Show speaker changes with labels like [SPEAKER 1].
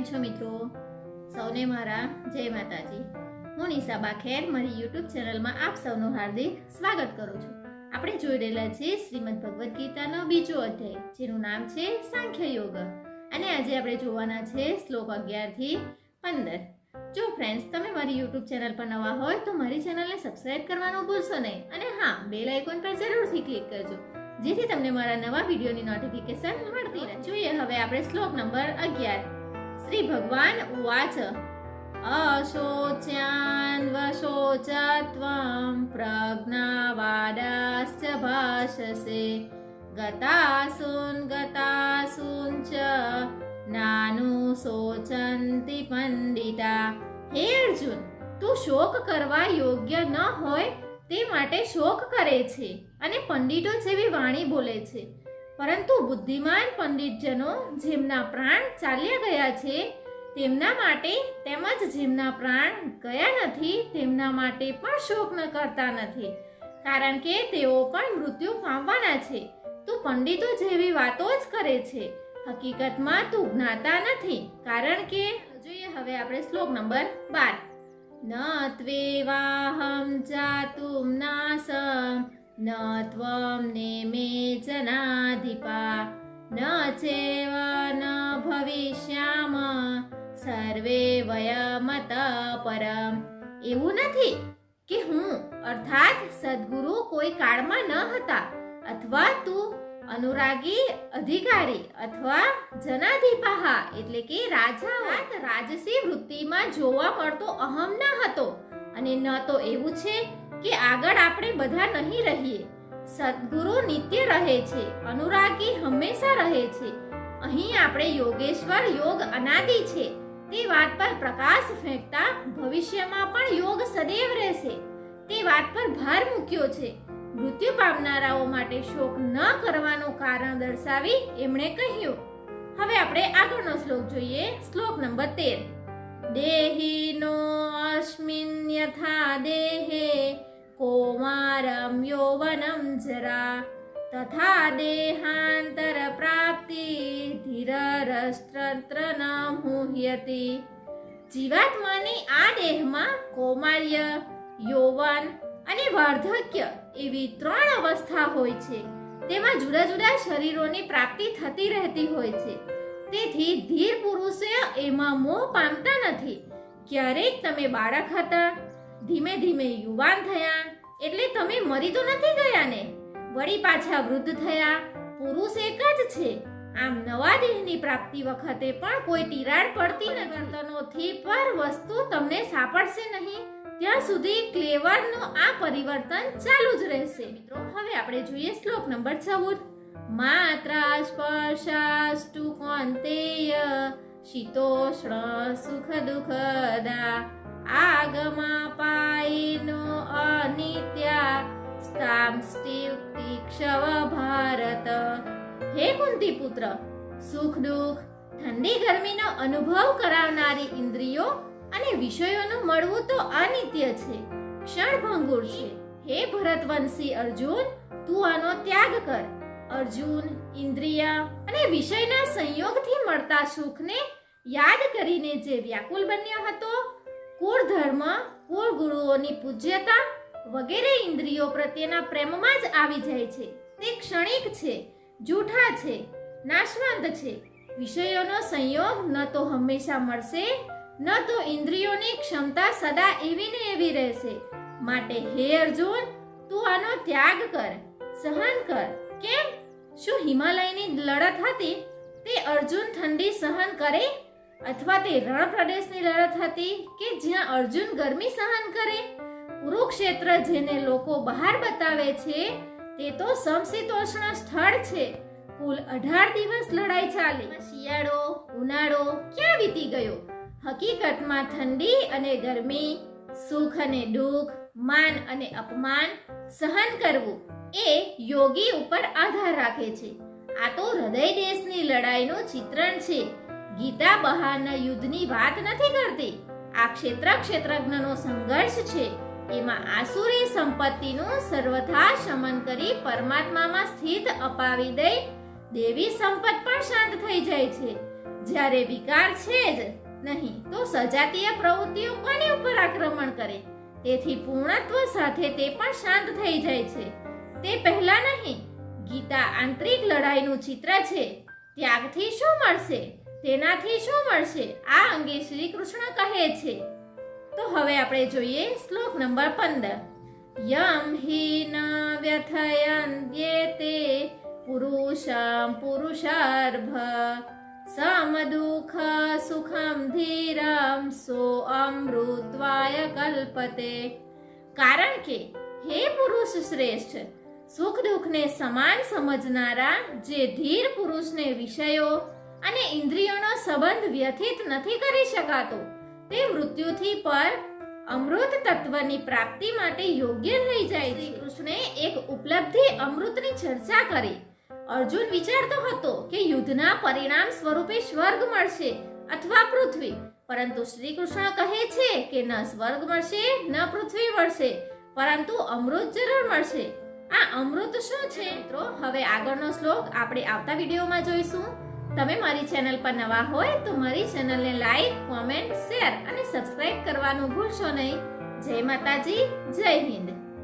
[SPEAKER 1] છો મિત્રો? સૌને મારા જય માતાજી. હું નિશાબા ખેર મારી યુટ્યુબ ચેનલમાં આપ સૌનું હાર્દિક સ્વાગત કરું છું. આપણે જોઈ રહેલા છીએ શ્રીમદ ભગવદ્ ગીતાનો બીજો અધ્યાય, જેનું નામ છે સાંખ્ય યોગ. અને આજે આપણે જોવાના છે શ્લોક 11 થી 15. જો ફ્રેન્ડ્સ, તમે મારી યુટ્યુબ ચેનલ પર નવા હોય તો મારી ચેનલને સબસ્ક્રાઇબ કરવાનું ભૂલશો નહીં. અને હા, બેલ આઇકોન પર જરૂરથી ક્લિક કરજો, જેથી તમને મારા નવા વિડીયોની નોટિફિકેશન મળતી રહે. જોઈએ હવે આપણે શ્લોક નંબર 11. શ્રી ભગવાન ઉવાચ અશોચ્યાન વશોચત્વં પ્રજ્ઞાવાદાશ્ચ ભાષસે ગતાસુન ચ નાનુશોચંતિ પંડિતા. હે અર્જુન, તું શોક કરવા યોગ્ય ન હોય તે માટે શોક કરે છે અને પંડિતો જેવી વાણી બોલે છે. પરંતુ બુદ્ધિમાન પંડિતજનો જેમના પ્રાણ ચાલ્યા ગયા છે તેમના માટે તેમજ જેમના પ્રાણ ગયા નથી તેમના માટે પણ શોક ન કરતા નથી, કારણ કે તેઓ પણ મૃત્યુ પામવાના છે. તું પંડિતો જેવી વાતો જ કરે છે, હકીકતમાં તું જ્ઞાતા નથી. કારણ કે જોઈએ હવે આપણે શ્લોક નંબર 12. ન ત્વેવાહમ જાતુમ નાસમ ન ત્વમ નેમે જનાધિપા ન ચેવ ન ભવિષ્યામ સર્વે વયમત પરમ. એવું નથી કે હું અર્થાત સદ્ગુરુ કોઈ કાળમાં ન હતા, અથવા તું અનુરાગી અધિકારી અથવા જનાધિપાહા એટલે કે રાજા રાજસી વૃત્તિમાં જોવા મળતો અહમ ન હતો. અને ન તો એવું છે કે આગળ આપણે બધા નહીં રહીએ. સદ્ગુરુ નિત્ય રહે છે, અનુરાગી હંમેશા રહે છે. અહીં આપણે યોગેશ્વર યોગ અનાદિ છે તે વાત પર પ્રકાશ ફેંકતા ભવિષ્યમાં પણ યોગ સદૈવ રહેશે તે વાત પર ભાર મૂક્યો છે. મૃત્યુ પામનારાઓ માટે શોક ન કરવાનું કારણ દર્શાવી એમણે કહ્યું. હવે આપણે આગળનો શ્લોક જોઈએ, શ્લોક નંબર 13. દેહિનો અસ્મિન યથા દેહે કૌમારમ યૌવનમ જરા તથા દેહાંતર પ્રાપ્તિ ધીરરસ્ત્ર ન મુહ્યતિ. જીવાત્માની આ દેહમાં કૌમાર્ય, યૌવન અને વાર્ધક્ય એવી 3 અવસ્થા હોય છે. તેમાં જુદા જુદા શરીરોની પ્રાપ્તિ થતી રહેતી હોય છે. તેથી ધીર પુરુષે એમાં મોહ પામતા નથી. ક્યારેક તમે બાળક હતા, ધીમે ધીમે યુવાન થયા એટલે તમે મરી તો નથી ગયા ને, વળી પાછા વૃદ્ધ થયા. પુરુષ એક જ છે. આમ નવા દેહની પ્રાપ્તિ વખતે પણ કોઈ તિરાડ પડતી નથી. વર્તનોથી પર વસ્તુ તમને સાંપડશે નહીં ત્યાં સુધી ક્લેવરનું આ પરિવર્તન ચાલુ જ રહેશે. મિત્રો હવે આપણે જોઈએ શ્લોક નંબર 14. માત્રા સ્પર્શાસ્તુ કૌંતેય શીતોષ્ણ સુખ દુઃખદા આગમા પાયનો અનિત્યાસ્તામ તિક્ષવ ભારત. હે કુંતી પુત્ર, સુખ દુઃખ, ઠંડી ગરમીનો અનુભવ કરાવનારી ઇન્દ્રિયો અને વિષયોનું મળવું તો અનિત્ય છે, ક્ષણભંગુર છે. હે ભરતવંશી અર્જુન, તું આનો ત્યાગ કર. અર્જુન, ઇન્દ્રિય અને વિષયના સંયોગથી મળતા સુખને યાદ કરીને જે વ્યાકુલ બન્યો હતો, કુળ ધર્મ, કુળ ગુરુઓની પૂજ્યતા વગેરે ઇન્દ્રિયો પ્રત્યેના પ્રેમમાં જ આવી જાય છે, તે ક્ષણિક છે, જૂઠા છે, નાશવંત છે. વિષયોનો સંયોગ ન તો હંમેશા મળશે, ન તો ઇન્દ્રિયોની ક્ષમતા સદા એવી ને એવી રહેશે. માટે હે અર્જુન, તું આનો ત્યાગ કર, સહન કર. કેમ? શું હિમાલયની લડત હતી તે અર્જુન ઠંડી સહન કરે, અથવા તે રણ પ્રદેશની લડત હતી કે જ્યાં અર્જુન ગરમી સહન કરે? કુરુક્ષેત્ર જેને લોકો બહાર બતાવે છે તે તો સમશીતોષ્ણ સ્થળ છે. કુલ 18 દિવસ લડાઈ ચાલી. શિયાળો, ઉનાળો ક્યાં વીતી ગયો? હકીકતમાં ઠંડી અને ગરમી, સુખ અને દુઃખ, માન અને અપમાન સહન કરવું એ યોગી ઉપર આધાર રાખે છે. આ તો હૃદય દેશની લડાઈનું ચિત્રણ છે. ગીતા બહારના યુદ્ધની વાત નથી કરતી. આ ક્ષેત્રજ્ઞનો સંઘર્ષ છે. એમાં આસુરી સંપત્તિનું સર્વથા શમન કરી પરમાત્મામાં સ્થિત અપાવી દઈ દેવી સંપત પણ શાંત થઈ જાય છે. જ્યારે વિકાર છે જ નહીં તો સજાતીય પ્રવૃત્તિઓ કોની ઉપર આક્રમણ કરે? તેથી પૂર્ણત્વ સાથે તે પણ શાંત થઈ જાય છે. તે પહેલા નહીં. ગીતા આંતરિક લડાઈનું ચિત્ર છે. ત્યાગથી શું મળશે? તેનાથી શું મળશે? આ અંગે શ્રી કૃષ્ણ કહે છે. તો હવે આપણે જોઈએ શ્લોક નંબર 15. યમ હિ ન વ્યથયન્ત્યેતે પુરુષમ પુરુષાર્ભ સમ દુઃખ સુખમ ધીરમ સો અમૃતવાય કલ્પતે. કારણ કે હે પુરુષ શ્રેષ્ઠ, સુખ દુઃખને સમાન સમજનારા જે ધીર પુરુષને વિષયો અને ઇન્દ્રિયોનો સંબંધ વ્યથિત નથી કરી શકાતો તે મૃત્યુથી પર અમૃત તત્વની પ્રાપ્તિ માટે યોગ્ય થઈ જાય. શ્રી કૃષ્ણે એક ઉપલબ્ધિ અમૃતની ચર્ચા કરી. અર્જુન વિચારતો હતો કે યુદ્ધના પરિણામ સ્વરૂપે સ્વર્ગ મળશે અથવા પૃથ્વી, પરંતુ શ્રી કૃષ્ણ કહે છે કે ન સ્વર્ગ મળશે ન પૃથ્વી મળશે, પરંતુ અમૃત જરૂર મળશે. આ અમૃત શું છે મિત્રો? હવે આગળનો શ્લોક આપણે આવતા વિડીયોમાં જોઈશું. તમે મારી ચેનલ પર નવા હોય તો મારી ચેનલને લાઈક, કોમેન્ટ, શેર અને સબસ્ક્રાઇબ કરવાનું ભૂલશો નહીં. જય માતાજી, જય હિન્દ.